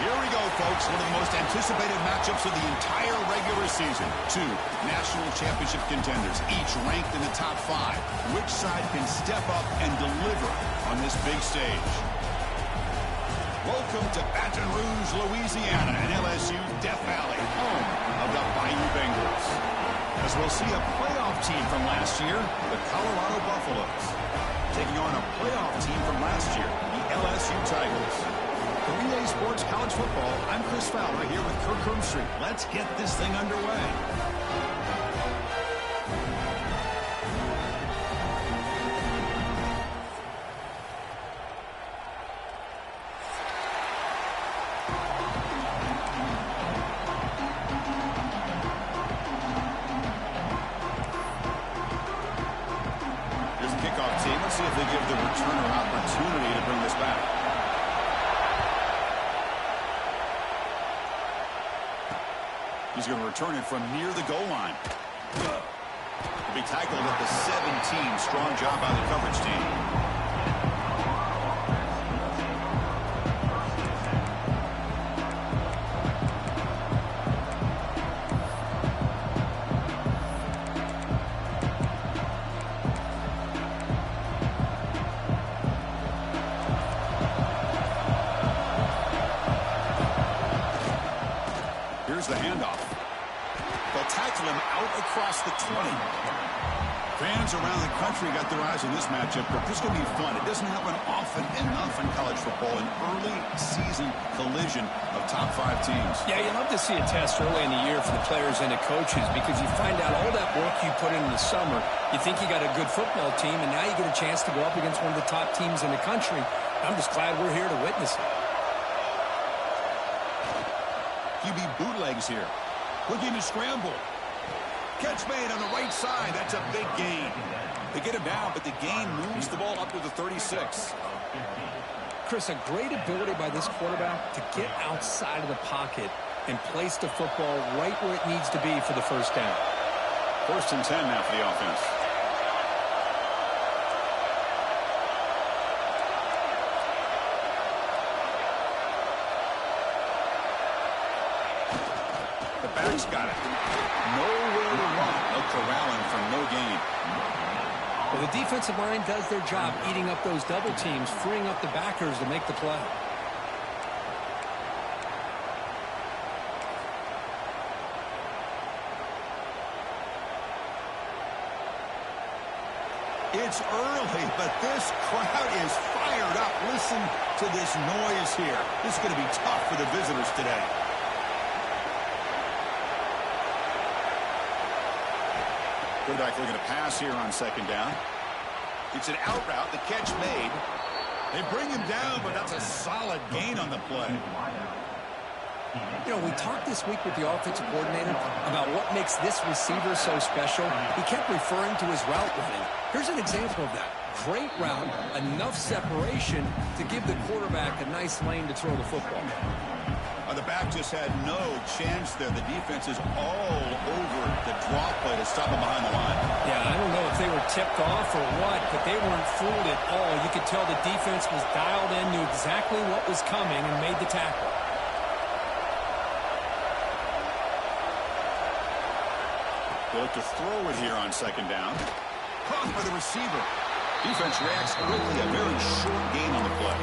Here we go, folks. One of the most anticipated matchups of the entire regular season. Two national championship contenders, each ranked in the top 5. Which side can step up and deliver on this big stage? Welcome to Baton Rouge, Louisiana, and LSU Death Valley, home of the Bayou Bengals. As we'll see a playoff team from last year, the Colorado Buffaloes, taking on a playoff team from last year, the LSU Tigers. For EA Sports College Football, I'm Chris Fowler here with Kirk Herbstreit. Let's get this thing underway. Here's the kickoff team. Let's see if they give the returner opportunity to bring this back. He's going to return it from near the goal line. He'll be tackled at the 17. Strong job by the coverage team. Here's the handoff. They'll tackle him out across the 20. Fans around the country got their eyes on this matchup, but this is going to be fun. It doesn't happen often enough in college football, an early season collision of top 5 teams. Yeah, you love to see a test early in the year for the players and the coaches because you find out all that work you put in the summer. You think you got a good football team, and now you get a chance to go up against one of the top teams in the country. I'm just glad we're here to witness it. QB bootlegs here. Looking to scramble. Catch made on the right side. That's a big gain. They get him down, but the gain moves the ball up to the 36. Chris, a great ability by this quarterback to get outside of the pocket and place the football right where it needs to be for the first down. 1st and 10 now for the offense. The back's got it. Nowhere to run. No corralling for no gain. Well, the defensive line does their job eating up those double teams, freeing up the backers to make the play. It's early, but this crowd is fired up. Listen to this noise here. This is going to be tough for the visitors today. Quarterback looking to pass here on 2nd down. It's an out route. The catch made. They bring him down, but that's a solid gain on the play. You know, we talked this week with the offensive coordinator about what makes this receiver so special. He kept referring to his route running. Here's an example of that. Great route, enough separation to give the quarterback a nice lane to throw the football. The back just had no chance there. The defense is all over the draw play to stop him behind the line. Yeah, I don't know if they were tipped off or what, but they weren't fooled at all. You could tell the defense was dialed in, knew exactly what was coming, and made the tackle. They look to throw it here on 2nd down. Caught by the receiver. Defense reacts quickly. A very short gain on the play.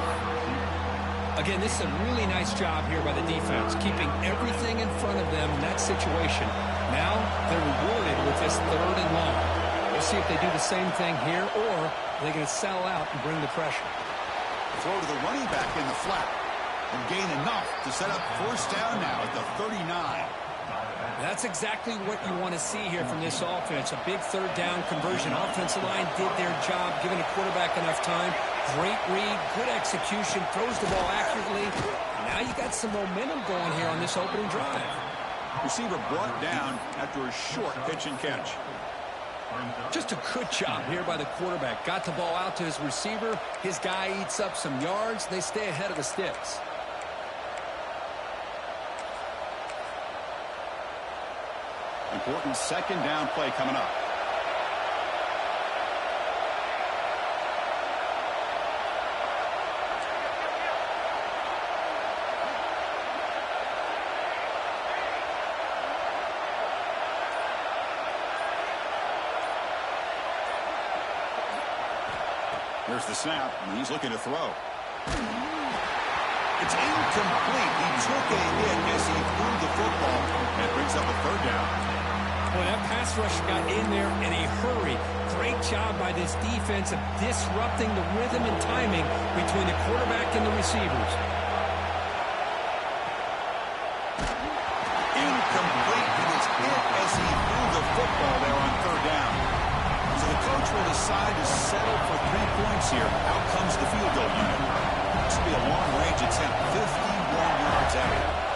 Again, this is a really nice job here by the defense, keeping everything in front of them in that situation. Now they're rewarded with this 3rd and long. We'll see if they do the same thing here, or are they going to sell out and bring the pressure. Throw to the running back in the flat and gain enough to set up 1st down now at the 39. That's exactly what you want to see here from this offense. A big 3rd down conversion. Offensive line did their job, giving the quarterback enough time. Great read, good execution, throws the ball accurately. Now you got some momentum going here on this opening drive. Receiver brought down after a short pitch and catch. Just a good job here by the quarterback. Got the ball out to his receiver. His guy eats up some yards. They stay ahead of the sticks. Important 2nd down play coming up. Here's the snap, and he's looking to throw. It's incomplete. He took a hit as he threw the football, and it brings up a third down. Well, that pass rush got in there in a hurry. Great job by this defense of disrupting the rhythm and timing between the quarterback and the receivers. Incomplete. He was hit as he threw the football there on third down. So the coach will decide to settle for 3 points here. Out comes the field goal unit. This will be a long-range attempt, 51 yards out.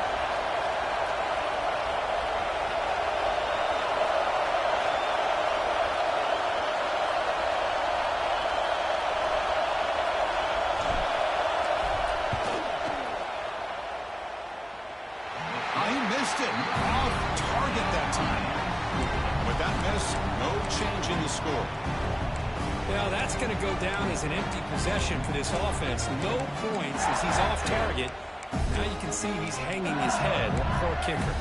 He missed it. Off target that time. With that miss, no change in the score. Well, that's going to go down as an empty possession for this offense. No points as he's off target. Now you can see he's hanging his head. Poor kicker.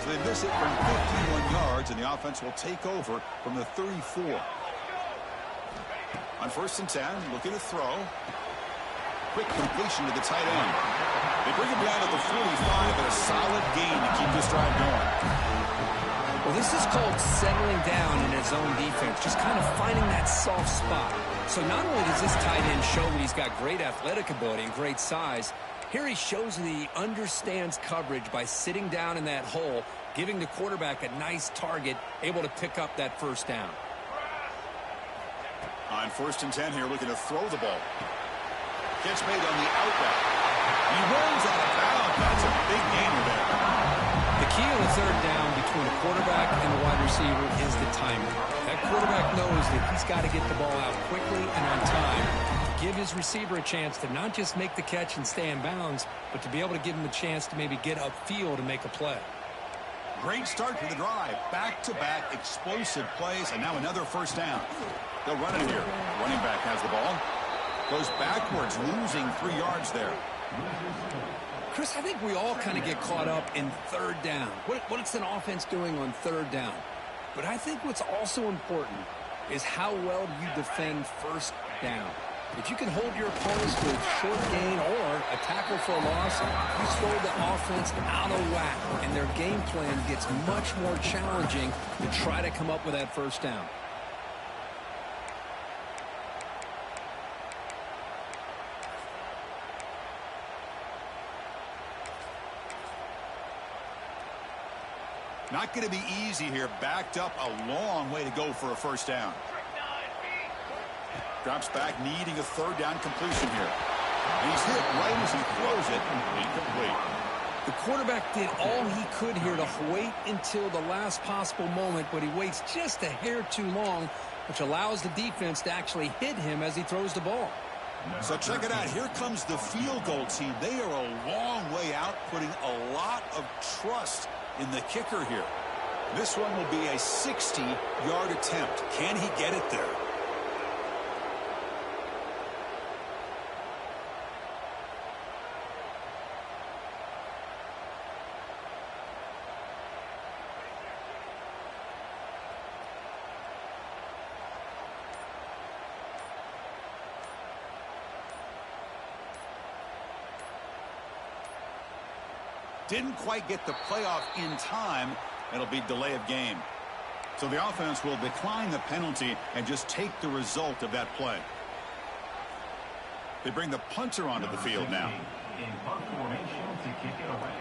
So they miss it from 51 yards, and the offense will take over from the 34. On 1st and 10, looking to throw. Quick completion to the tight end. They bring him down to the 45, but a solid gain to keep this drive going. Well, this is called settling down in his own defense, just kind of finding that soft spot. So not only does this tight end show that he's got great athletic ability and great size, here he shows that he understands coverage by sitting down in that hole, giving the quarterback a nice target, able to pick up that first down. On 1st and 10 here, looking to throw the ball. Catch made on the outback. He rolls out of bounds. That's a big gainer there. The key on the third down between the quarterback and the wide receiver is the timing. That quarterback knows that he's got to get the ball out quickly and on time to give his receiver a chance to not just make the catch and stay in bounds, but to be able to give him a chance to maybe get upfield and make a play. Great start to the drive. Back-to-back explosive plays, and now another first down. They'll run it here. Running back has the ball. Goes backwards, losing 3 yards there. Chris, I think we all kind of get caught up in third down. What's an offense doing on third down? But I think what's also important is how well you defend first down. If you can hold your opponents to a short gain or a tackle for a loss, you throw the offense out of whack, and their game plan gets much more challenging to try to come up with that first down. Not going to be easy here. Backed up a long way to go for a first down. Drops back, needing a third down completion here. And he's hit right as he throws it. Incomplete. The quarterback did all he could here to wait until the last possible moment, but he waits just a hair too long, which allows the defense to actually hit him as he throws the ball. So check it out. Here comes the field goal team. They are a long way out, putting a lot of trust in the kicker here. This one will be a 60-yard attempt. Can he get it there? Didn't quite get the playoff in time. It'll be delay of game. So the offense will decline the penalty and just take the result of that play. They bring the punter onto the field now. In punt formation to kick it away.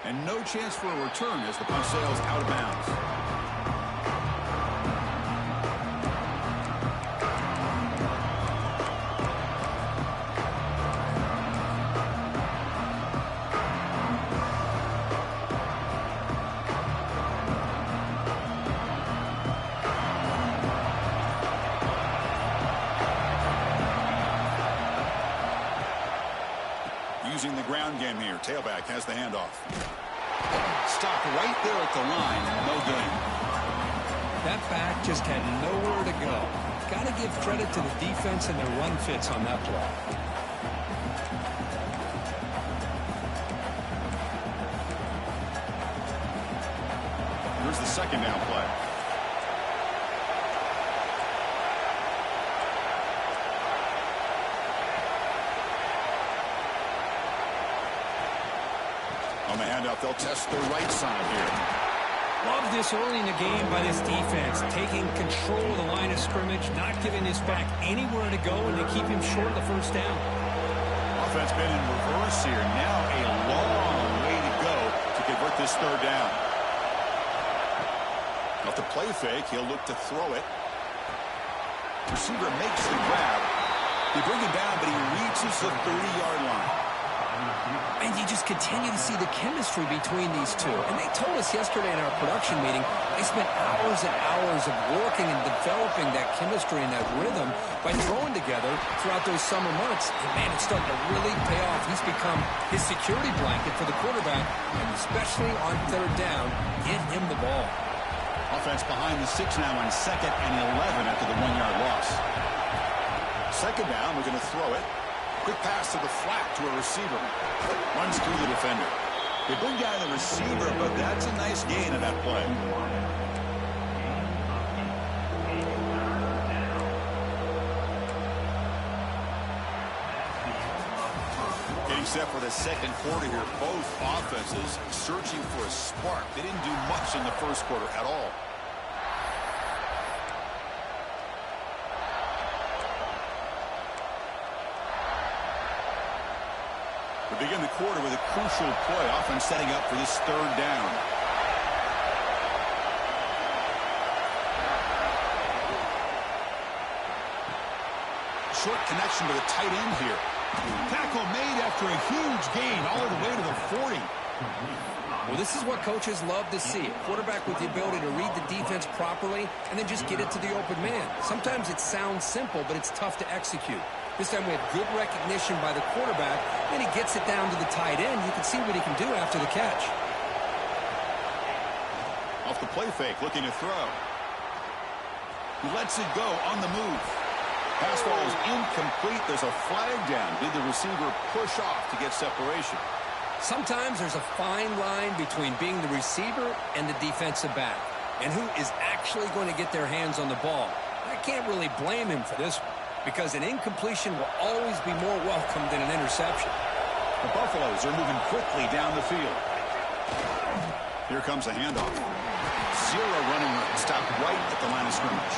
And no chance for a return as the punt sails out of bounds. Using the ground game here. Tailback has the handoff. Stopped right there at the line. No gain. That back just had nowhere to go. Got to give credit to the defense and their run fits on that play. Here's the second down play. On the handoff, they'll test the right side here. Love this early in the game by this defense, taking control of the line of scrimmage, not giving this back anywhere to go, and they keep him short of the first down. Offense been in reverse here. Now a long way to go to convert this third down. Off the play fake, he'll look to throw it. Receiver makes the grab. They bring him down, but he reaches the 30-yard line. And you just continue to see the chemistry between these two. And they told us yesterday in our production meeting, they spent hours and hours of working and developing that chemistry and that rhythm by throwing together throughout those summer months. And, man, it's starting to really pay off. He's become his security blanket for the quarterback, and especially on third down, get him the ball. Offense behind the 6 now on 2nd and 11 after the 1-yard loss. Second down, we're going to throw it. Quick pass to the flat to a receiver. Runs through the defender. They bring down the receiver, but that's a nice gain of that play. Getting set for the second quarter here. Both offenses searching for a spark. They didn't do much in the first quarter at all. We begin the quarter with a crucial play. Offense setting up for this third down. Short connection to the tight end here. Tackle made after a huge gain all the way to the 40. Well, this is what coaches love to see. A quarterback with the ability to read the defense properly and then just get it to the open man. Sometimes it sounds simple, but it's tough to execute. This time we had good recognition by the quarterback, and he gets it down to the tight end. You can see what he can do after the catch. Off the play fake, looking to throw. He lets it go on the move. Pass ball is incomplete. There's a flag down. Did the receiver push off to get separation? Sometimes there's a fine line between being the receiver and the defensive back, and who is actually going to get their hands on the ball. I can't really blame him for this one, because an incompletion will always be more welcome than an interception. The Buffaloes are moving quickly down the field. Here comes a handoff. Zero running room. Stopped right at the line of scrimmage.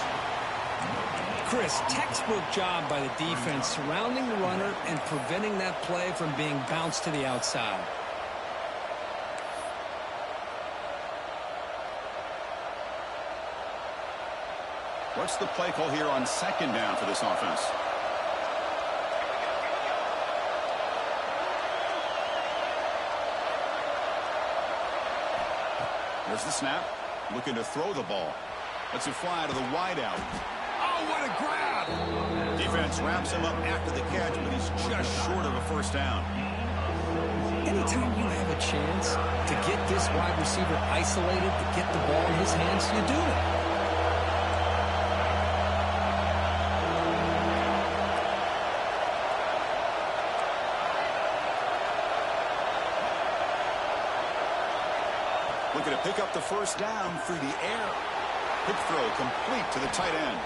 Chris, textbook job by the defense surrounding the runner and preventing that play from being bounced to the outside. What's the play call here on second down for this offense? There's the snap. Looking to throw the ball. Lets it fly to the wideout. Oh, what a grab! Defense wraps him up after the catch, but he's just short of a first down. Anytime you have a chance to get this wide receiver isolated, to get the ball in his hands, you do it. Looking to pick up the first down through the air. Quick throw complete to the tight end.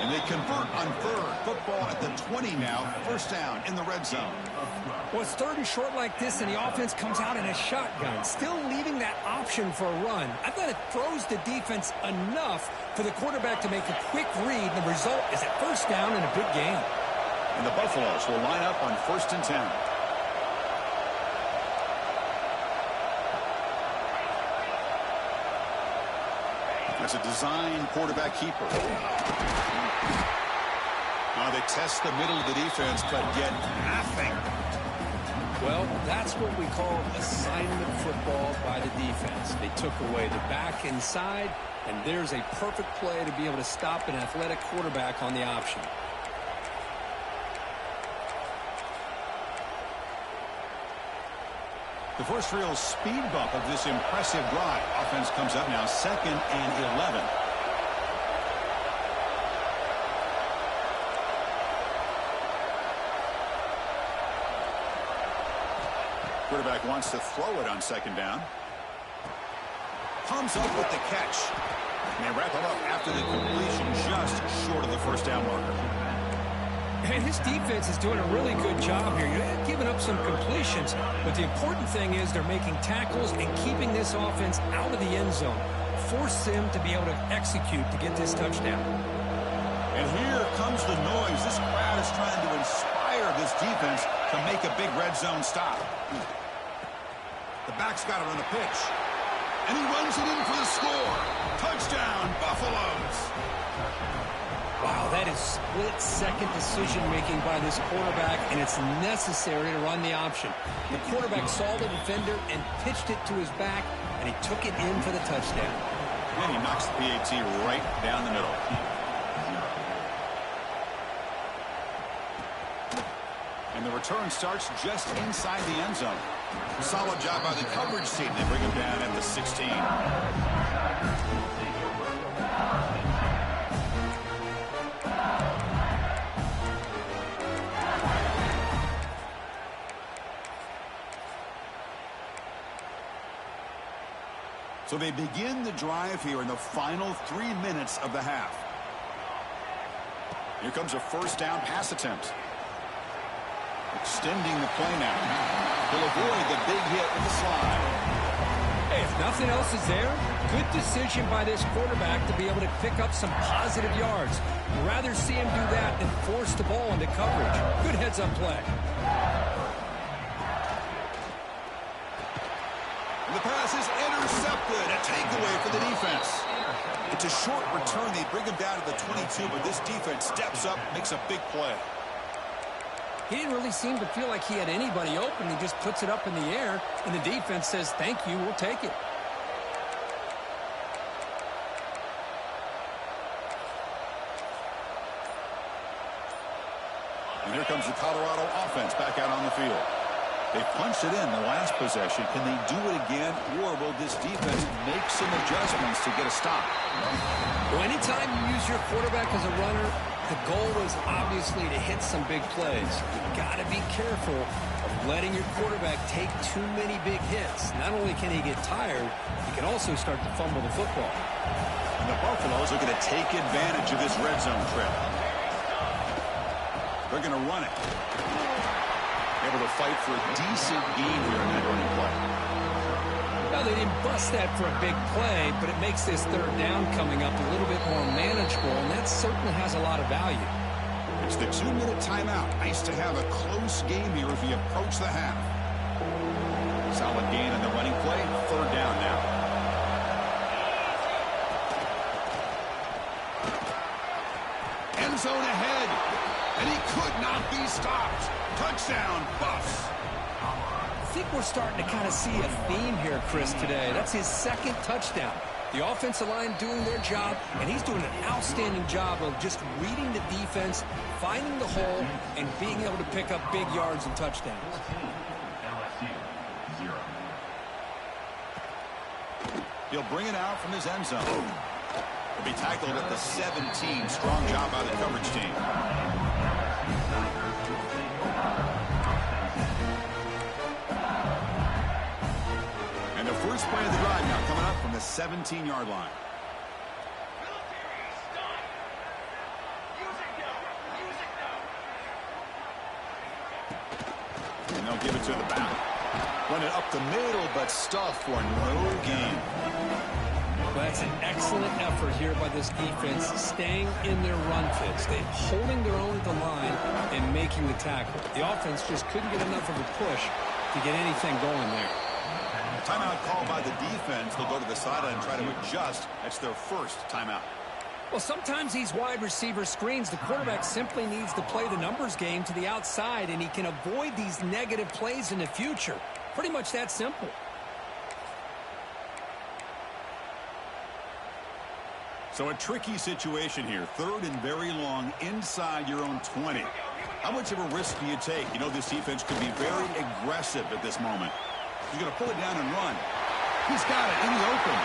And they convert on third. Football at the 20 now. First down in the red zone. Well, it's third and short like this, and the offense comes out in a shotgun, still leaving that option for a run. I thought it throws the defense enough for the quarterback to make a quick read, and the result is a first down and a big gain. And the Buffaloes will line up on 1st and 10. That's a design quarterback keeper. Now they test the middle of the defense, but get nothing. Well, that's what we call assignment football by the defense. They took away the back inside, and there's a perfect play to be able to stop an athletic quarterback on the option. The first real speed bump of this impressive drive. Offense comes up now 2nd and 11. Quarterback wants to throw it on second down. Comes up with the catch. And they wrap it up after the completion, just short of the first down marker. And his defense is doing a really good job here. You're giving up some completions, but the important thing is they're making tackles and keeping this offense out of the end zone. Force him to be able to execute to get this touchdown. And here comes the noise. This crowd is trying to inspire this defense to make a big red zone stop. The back's got it on the pitch. And he runs it in for the score. Touchdown, Buffaloes. Wow, that is split-second decision-making by this quarterback, and it's necessary to run the option. The quarterback saw the defender and pitched it to his back, and he took it in for the touchdown. And he knocks the PAT right down the middle. And the return starts just inside the end zone. Solid job by the coverage team. They bring him down at the 16. So they begin the drive here in the final 3 minutes of the half. Here comes a first down pass attempt. Extending the play now. He'll avoid the big hit with the slide. Hey, if nothing else is there, good decision by this quarterback to be able to pick up some positive yards. I'd rather see him do that than force the ball into coverage. Good heads-up play. And the pass is intercepted. A takeaway for the defense. It's a short return. They bring him down to the 22, but this defense steps up, makes a big play. He didn't really seem to feel like he had anybody open. He just puts it up in the air, and the defense says, thank you, we'll take it. And here comes the Colorado offense back out on the field. They punched it in the last possession. Can they do it again, or will this defense make some adjustments to get a stop? Well, anytime you use your quarterback as a runner, the goal is obviously to hit some big plays. You've got to be careful of letting your quarterback take too many big hits. Not only can he get tired, he can also start to fumble the football. And the Buffaloes are going to take advantage of this red zone trip. They're going to run it. Able to fight for a decent gain here in that running play. Now, they didn't bust that for a big play, but it makes this third down coming up a little bit more manageable, and that certainly has a lot of value. It's the 2-minute timeout. Nice to have a close game here as we approach the half. Solid gain on the running play. Third down now. End zone ahead, and he could not be stopped. Touchdown, Buffs. I think we're starting to kind of see a theme here, Chris, today. That's his second touchdown. The offensive line doing their job, and he's doing an outstanding job of just reading the defense, finding the hole, and being able to pick up big yards and touchdowns. LSU, 0. He'll bring it out from his end zone. He'll be tackled at the 17. Strong job by the coverage team. First play of the drive now coming up from the 17-yard line. And they'll give it to the back. Run it up the middle, but stuff for no gain. Well, that's an excellent effort here by this defense, staying in their run fits. They're holding their own at the line and making the tackle. The offense just couldn't get enough of a push to get anything going there. Timeout called by the defense. They'll go to the sideline and try to adjust. That's their first timeout. Well, sometimes these wide receiver screens, the quarterback simply needs to play the numbers game to the outside, and he can avoid these negative plays in the future. Pretty much that simple. So a tricky situation here. Third and very long inside your own 20. How much of a risk do you take? You know this defense could be very aggressive at this moment. He's going to pull it down and run. He's got it in the open.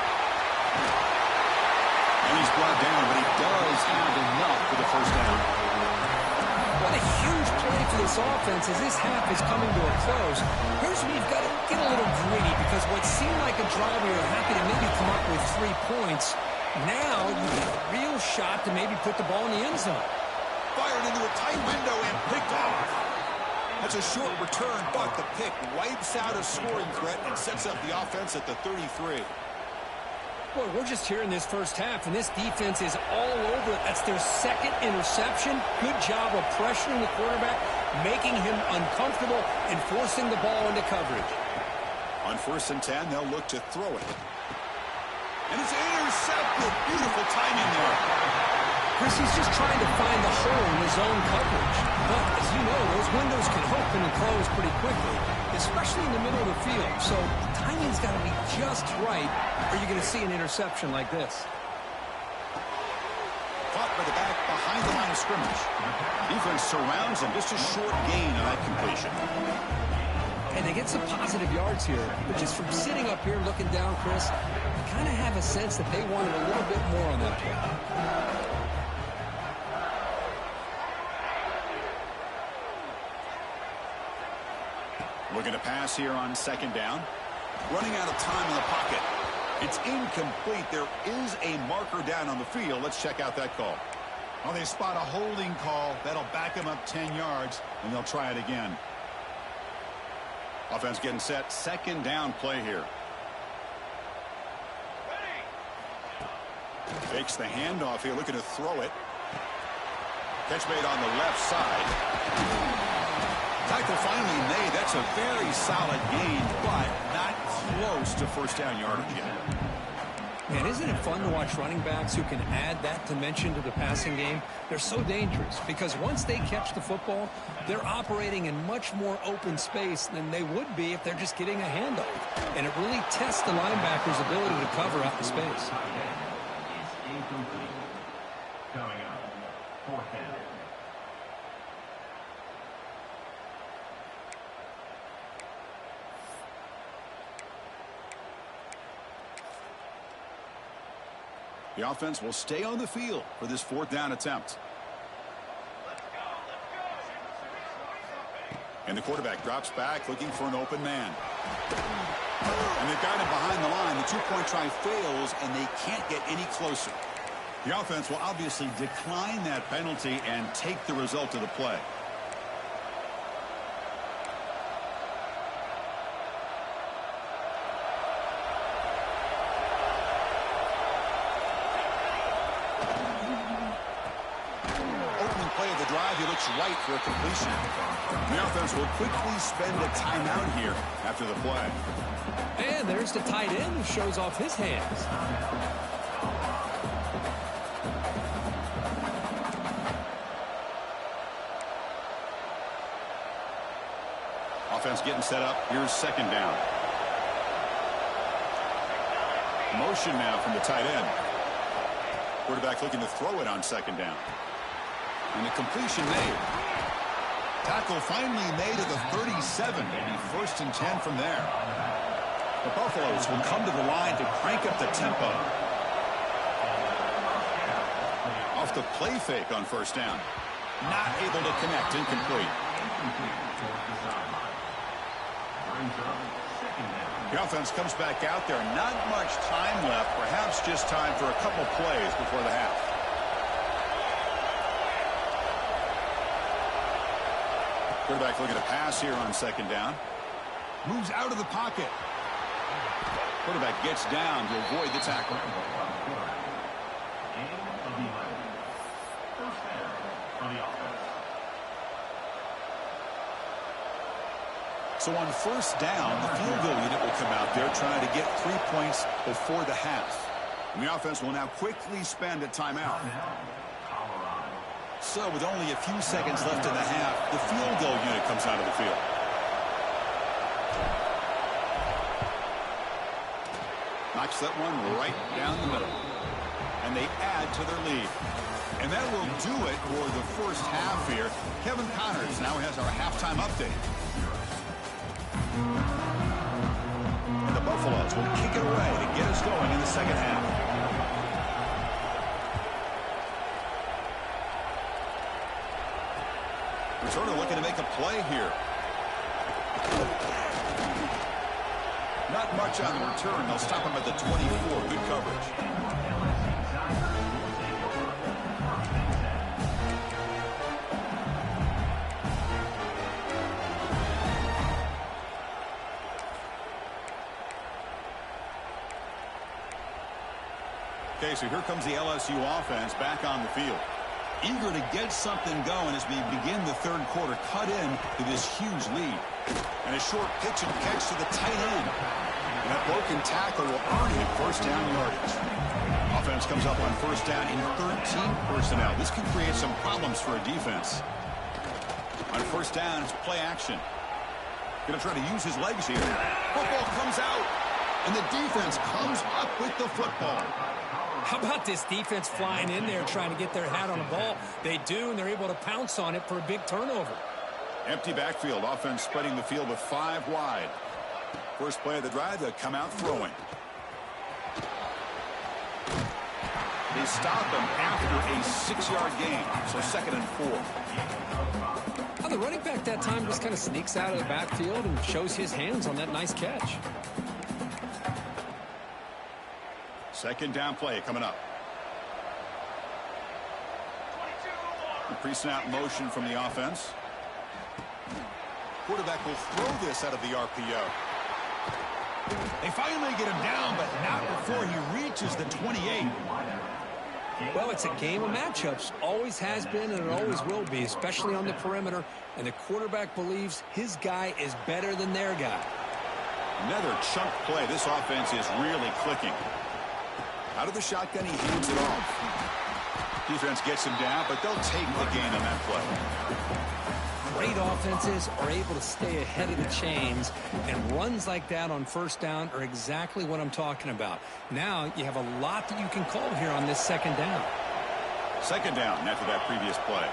And he's brought down, but he does have enough for the first down. What a huge play for this this offense as this half is coming to a close. Here's where you've got to get a little greedy because what seemed like a drive where you're happy to maybe come up with 3 points, now you've got a real shot to maybe put the ball in the end zone. Fired into a tight window and picked off. That's a short return, but the pick wipes out a scoring threat and sets up the offense at the 33. Boy, we're just here in this first half, and this defense is all over it. That's their second interception. Good job of pressuring the quarterback, making him uncomfortable, and forcing the ball into coverage. On 1st and 10, they'll look to throw it. And it's intercepted. Beautiful timing there. Chris, he's just trying to find the hole in his own coverage. But, as you know, those windows can open and close pretty quickly, especially in the middle of the field. So, the timing's got to be just right, or you're going to see an interception like this. Caught by the back behind the line of scrimmage. Defense surrounds him. Just a short gain on that completion. And they get some positive yards here, but just from sitting up here looking down, Chris, I kind of have a sense that they wanted a little bit more on that play. Looking to pass here on 2nd down. Running out of time in the pocket. It's incomplete. There is a marker down on the field. Let's check out that call. Well, they spot a holding call. That'll back them up 10 yards, and they'll try it again. Offense getting set. 2nd down play here. Fakes the handoff here. Looking to throw it. Catch made on the left side. Tackle finally made. That's a very solid gain, but not close to 1st down yardage yet. Man, isn't it fun to watch running backs who can add that dimension to the passing game? They're so dangerous because once they catch the football, they're operating in much more open space than they would be if they're just getting a handoff. And it really tests the linebacker's ability to cover out the space. It's incomplete. Coming up, 4th down. The offense will stay on the field for this 4th down attempt. And the quarterback drops back looking for an open man. And they've got him behind the line. The 2-point try fails, and they can't get any closer. The offense will obviously decline that penalty and take the result of the play. He looks right for a completion. The offense will quickly spend a timeout here after the play. And there's the tight end who shows off his hands. Offense getting set up. Here's 2nd down. Motion now from the tight end. Quarterback looking to throw it on 2nd down. And the completion made. Tackle finally made at the 37. And 1st and 10 from there. The Buffaloes will come to the line to crank up the tempo. Off the play fake on 1st down. Not able to connect. Incomplete. The offense comes back out there. Not much time left. Perhaps just time for a couple plays before the half. Quarterback looking to pass here on 2nd down. Moves out of the pocket. Quarterback gets down to avoid the tackle. So on 1st down, the field goal unit will come out there trying to get 3 points before the half. And the offense will now quickly spend a timeout. So with only a few seconds left in the half, the field goal unit comes out of the field. Knocks that one right down the middle. And they add to their lead. And that will do it for the 1st half here. Kevin Connors now has our halftime update. And the Buffaloes will kick it away to get us going in the 2nd half. Returner looking to make a play here. Not much on the return. They'll stop him at the 24. Good coverage. Okay, so here comes the LSU offense back on the field. Eager to get something going as we begin the third quarter. Cut in to this huge lead. And a short pitch and catch to the tight end. And that broken tackle will earn him first down yardage. Offense comes up on first down in 13 personnel. This can create some problems for a defense. On first down, it's play action. Going to try to use his legs here. Football comes out, and the defense comes up with the football. How about this defense flying in there trying to get their hat on the ball? They do, and they're able to pounce on it for a big turnover. Empty backfield. Offense spreading the field with 5 wide. First play of the drive, they'll come out throwing. They stop him after a 6-yard gain, so 2nd and 4. Well, the running back that time just kind of sneaks out of the backfield and shows his hands on that nice catch. Second down play coming up. The pre-snap motion from the offense. Quarterback will throw this out of the RPO. They finally get him down, but not before he reaches the 28. Well, it's a game of matchups. Always has been and it always will be, especially on the perimeter. And the quarterback believes his guy is better than their guy. Another chunk play. This offense is really clicking. Out of the shotgun, he hands it off. Defense gets him down, but they'll take the gain on that play. Great offenses are able to stay ahead of the chains, and runs like that on first down are exactly what I'm talking about. Now you have a lot that you can call here on this second down. Second down after that previous play.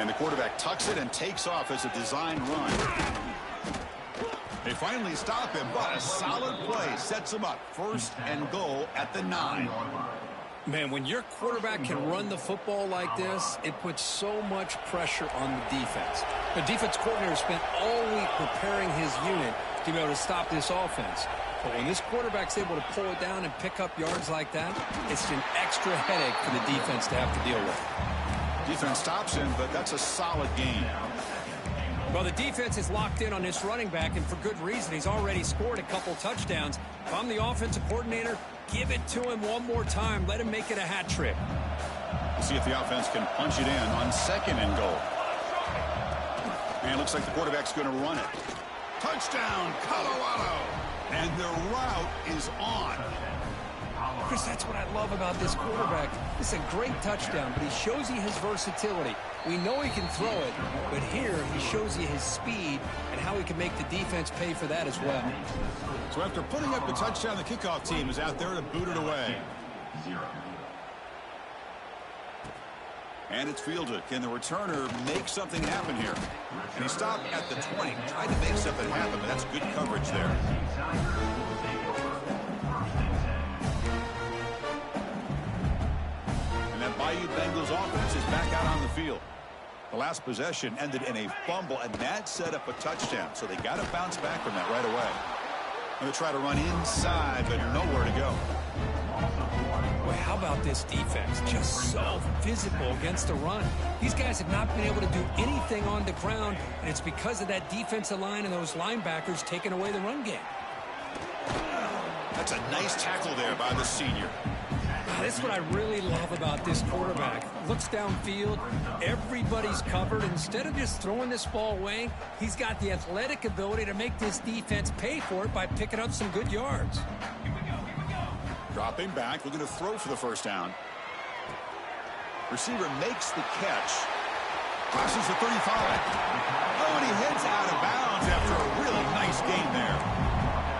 And the quarterback tucks it and takes off as a design run. They finally stop him, but a solid play sets him up. First and goal at the 9. Man, when your quarterback can run the football like this, it puts so much pressure on the defense. The defense coordinator spent all week preparing his unit to be able to stop this offense. But when this quarterback's able to pull it down and pick up yards like that, it's an extra headache for the defense to have to deal with. Defense stops him, but that's a solid gain. Well, the defense is locked in on this running back, and for good reason. He's already scored a couple touchdowns. If I'm the offensive coordinator, give it to him one more time. Let him make it a hat trick. We'll see if the offense can punch it in on second and goal. And it looks like the quarterback's going to run it. Touchdown, Colorado! And the route is on. Chris, that's what I love about this quarterback. It's a great touchdown, but he shows you his versatility. We know he can throw it, but here he shows you his speed and how he can make the defense pay for that as well. So after putting up the touchdown, the kickoff team is out there to boot it away. And it's fielded. Can the returner make something happen here? And he stopped at the 20. Tried to make something happen, but that's good coverage there. Bayou Bengals offense is back out on the field. The last possession ended in a fumble, and that set up a touchdown. So they got to bounce back from that right away. Going to try to run inside, but nowhere to go. Boy, how about this defense? Just so physical against the run. These guys have not been able to do anything on the ground, and it's because of that defensive line and those linebackers taking away the run game. That's a nice tackle there by the senior. That's what I really love about this quarterback. Looks downfield, everybody's covered. Instead of just throwing this ball away, he's got the athletic ability to make this defense pay for it by picking up some good yards. Dropping back, looking to throw for the first down. Receiver makes the catch. Crosses the 35. Oh, and he heads out of bounds after a really nice gain there.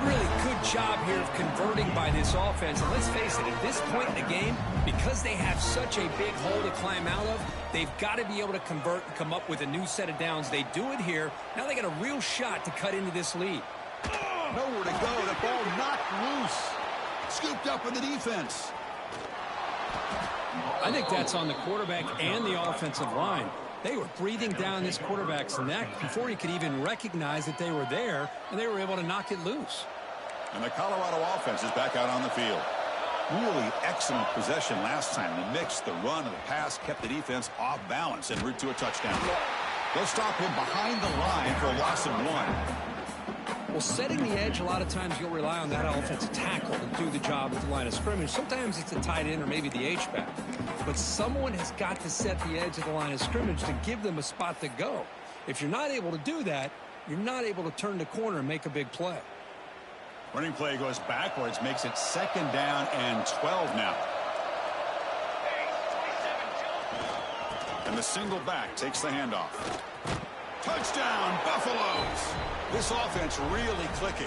Really good job here of converting by this offense. And let's face it, at this point in the game, because they have such a big hole to climb out of, they've got to be able to convert and come up with a new set of downs. They do it here. Now they got a real shot to cut into this lead. Nowhere to go. The ball knocked loose. Scooped up in the defense. I think that's on the quarterback and the offensive line. They were breathing down this quarterback's neck before he could even recognize that they were there, and they were able to knock it loose. And the Colorado offense is back out on the field. Really excellent possession last time. The mix, the run, and the pass kept the defense off balance en route to a touchdown. They'll stop him behind the line for a loss of 1. Well, setting the edge, a lot of times you'll rely on that offensive tackle to do the job at the line of scrimmage. Sometimes it's a tight end or maybe the H-back. But someone has got to set the edge of the line of scrimmage to give them a spot to go. If you're not able to do that, you're not able to turn the corner and make a big play. Running play goes backwards, makes it 2nd down and 12 now. And the single back takes the handoff. Touchdown, Buffaloes! This offense really clicking.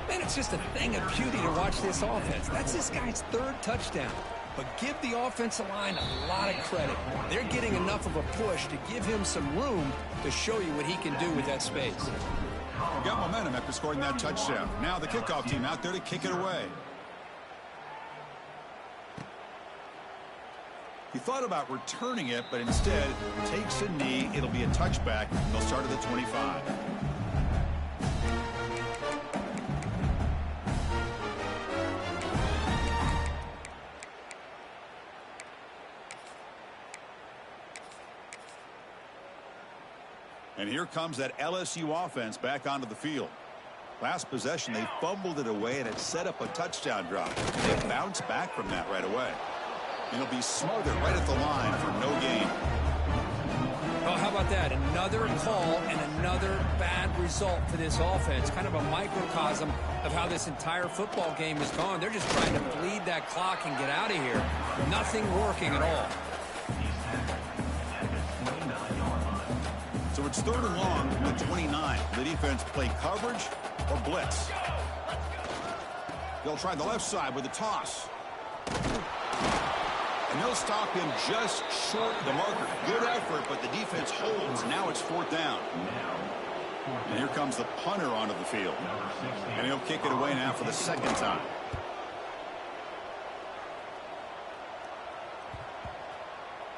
Man, it's just a thing of beauty to watch this offense. That's this guy's 3rd touchdown. But give the offensive line a lot of credit. They're getting enough of a push to give him some room to show you what he can do with that space. Got momentum after scoring that touchdown. Now the kickoff team out there to kick it away. He thought about returning it, but instead takes a knee. It'll be a touchback. They'll start at the 25. And here comes that LSU offense back onto the field. Last possession, they fumbled it away, and it set up a touchdown drop. They bounced back from that right away. It'll be smothered right at the line for no gain. Oh, how about that? Another call and another bad result for this offense. Kind of a microcosm of how this entire football game has gone. They're just trying to bleed that clock and get out of here. Nothing working at all. So it's 3rd and long at the 29. The defense play coverage or blitz. They'll try the left side with a toss. And they'll stop him just short of the marker. Good effort, but the defense holds. Now it's 4th down. And here comes the punter onto the field. And he'll kick it away now for the 2nd time.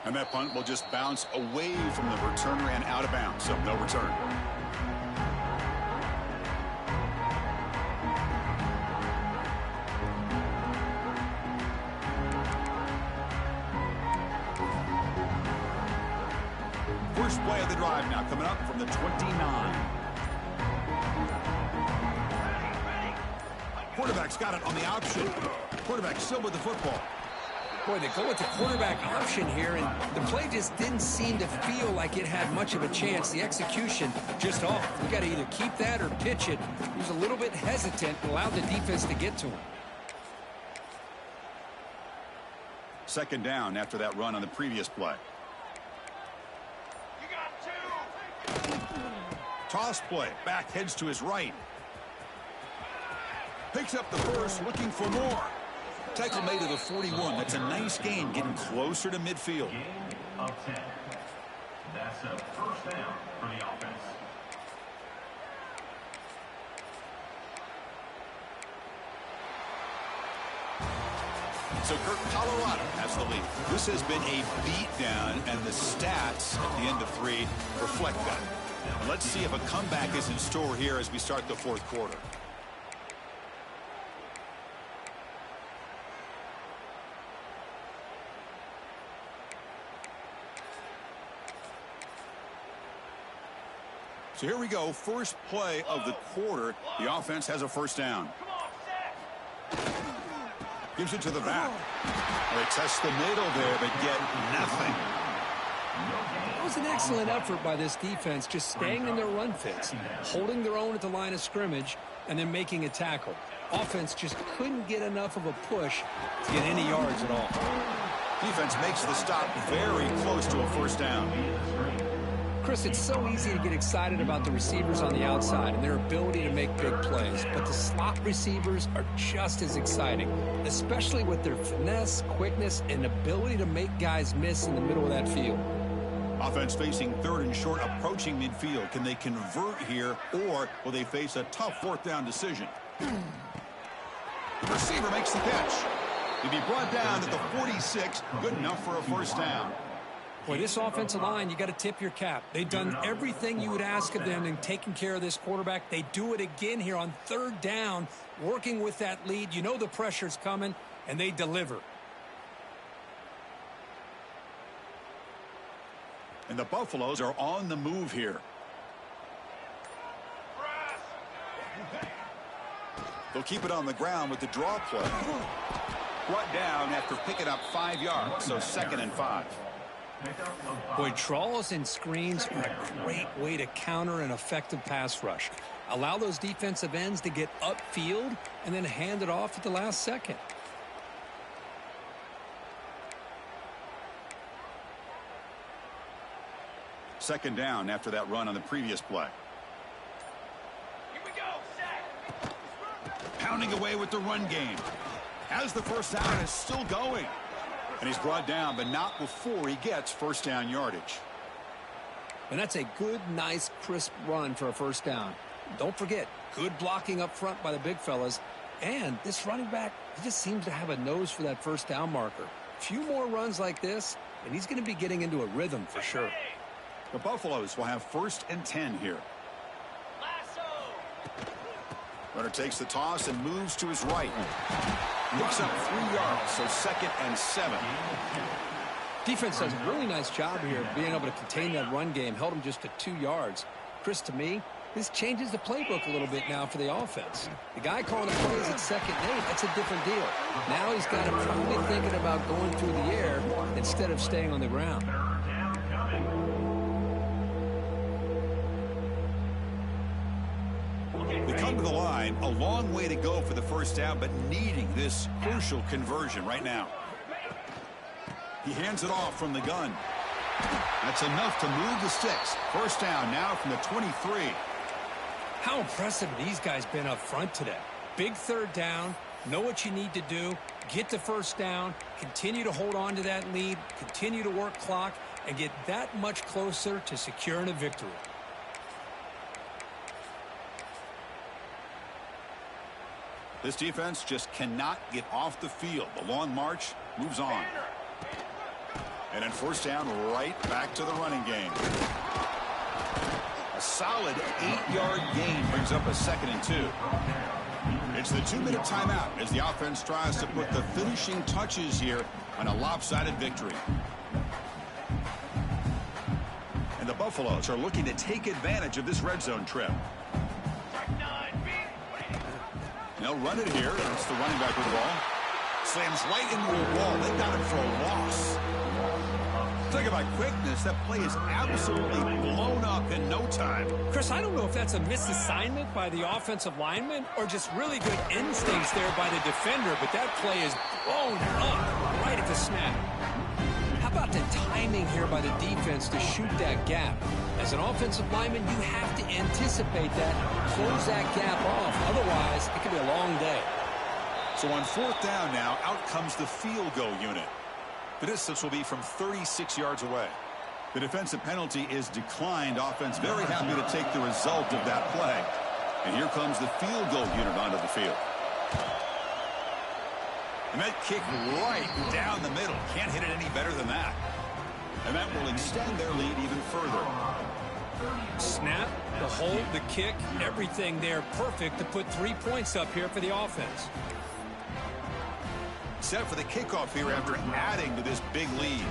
And that punt will just bounce away from the returner and out of bounds. So no return. First play of the drive now coming up from the 29. Quarterback's got it on the option. Quarterback still with the football. Boy, they go with the quarterback option here, and the play just didn't seem to feel like it had much of a chance. The execution just off. You got to either keep that or pitch it. He was a little bit hesitant and allowed the defense to get to him. 2nd down after that run on the previous play. Toss play. Back heads to his right. Picks up the first, looking for more. Tackle made to the 41. That's a nice gain, getting closer to midfield. Gain of 10. That's a 1st down for the offense. So Kirk, Colorado has the lead. This has been a beatdown, and the stats at the end of 3 reflect that. And let's see if a comeback is in store here as we start the 4th quarter. So here we go. First play of the quarter. The offense has a 1st down. Gives it to the back. They test the middle there, but get nothing. It was an excellent effort by this defense, just staying in their run fits, holding their own at the line of scrimmage, and then making a tackle. Offense just couldn't get enough of a push to get any yards at all. Defense makes the stop very close to a 1st down. Chris, it's so easy to get excited about the receivers on the outside and their ability to make big plays, but the slot receivers are just as exciting, especially with their finesse, quickness, and ability to make guys miss in the middle of that field. Offense facing 3rd and short, approaching midfield. Can they convert here, or will they face a tough 4th down decision? The receiver makes the catch. To be brought down at the 46, good enough for a first down. Boy, this offensive line, you got to tip your cap. They've done everything you would ask of them in taking care of this quarterback. They do it again here on third down, working with that lead. You know the pressure's coming, and they deliver. And the Buffaloes are on the move here. They'll keep it on the ground with the draw play. Brought down after picking up 5 yards, so 2nd and 5. Boy, draws and screens are a great way to counter an effective pass rush. Allow those defensive ends to get upfield and then hand it off at the last second. Second down after that run on the previous play. Here we go, set. Pounding away with the run game. Has the first down and is still going. And he's brought down, but not before he gets first down yardage. And that's a good, nice, crisp run for a first down. Don't forget, good blocking up front by the big fellas. And this running back, he just seems to have a nose for that first down marker. A few more runs like this, and he's going to be getting into a rhythm for sure. The Buffaloes will have 1st and 10 here. Runner takes the toss and moves to his right. Picks up 3 yards, so 2nd and 7. Defense does a really nice job here being able to contain that run game. Held him just to 2 yards. Chris, to me, this changes the playbook a little bit now for the offense. The guy calling the plays at 2nd and 8, that's a different deal. Now he's got him probably thinking about going through the air instead of staying on the ground. They come to the line, a long way to go for the first down, but needing this crucial conversion right now. He hands it off from the gun. That's enough to move the sticks. First down now from the 23. How impressive these guys been up front today. Big third down, know what you need to do, get the first down, continue to hold on to that lead, continue to work clock, and get that much closer to securing a victory. This defense just cannot get off the field. The long march moves on. And then first down, right back to the running game. A solid 8-yard gain brings up a 2nd and 2. It's the 2-minute timeout as the offense tries to put the finishing touches here on a lopsided victory. And the Buffaloes are looking to take advantage of this red zone trip. They'll run it here. It's the running back with the ball. Slams right into a wall. They got him for a loss. Talk about quickness. That play is absolutely blown up in no time. Chris, I don't know if that's a misassignment by the offensive lineman or just really good instincts there by the defender, but that play is blown up right at the snap. How about the timing here by the defense to shoot that gap? As an offensive lineman, you have to anticipate that, close that gap off. Otherwise, it could be a long day. So on 4th down now, out comes the field goal unit. The distance will be from 36 yards away. The defensive penalty is declined. Offense very happy to take the result of that play. And here comes the field goal unit onto the field. And that kick right down the middle. Can't hit it any better than that. And that will extend their lead even further. Snap, the hold, the kick, everything there perfect to put 3 points up here for the offense. Set for the kickoff here after adding to this big lead.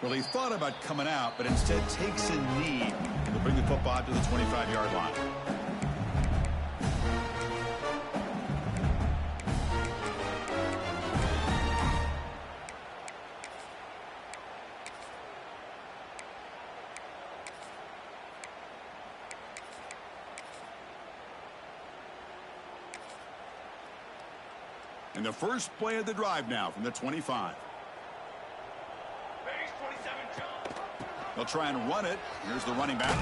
Well, he thought about coming out, but instead takes a knee and will bring the football to the 25-yard line. And the first play of the drive now from the 25. They'll try and run it. Here's the running back.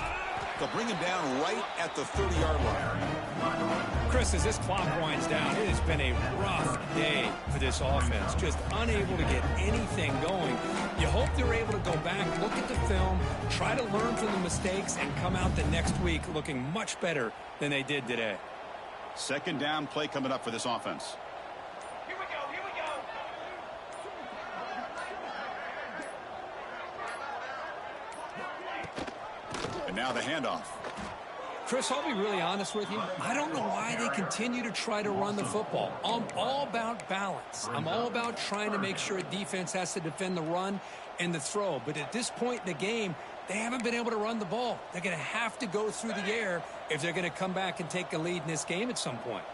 They'll bring him down right at the 30-yard line. Chris, as this clock winds down, it has been a rough day for this offense. Just unable to get anything going. You hope they're able to go back, look at the film, try to learn from the mistakes, and come out the next week looking much better than they did today. Second down play coming up for this offense. Here we go. And now the handoff. Chris, I'll be really honest with you. I don't know why they continue to try to run the football. I'm all about balance. I'm all about trying to make sure a defense has to defend the run and the throw. But at this point in the game, they haven't been able to run the ball. They're going to have to go through the air if they're going to come back and take a lead in this game at some point.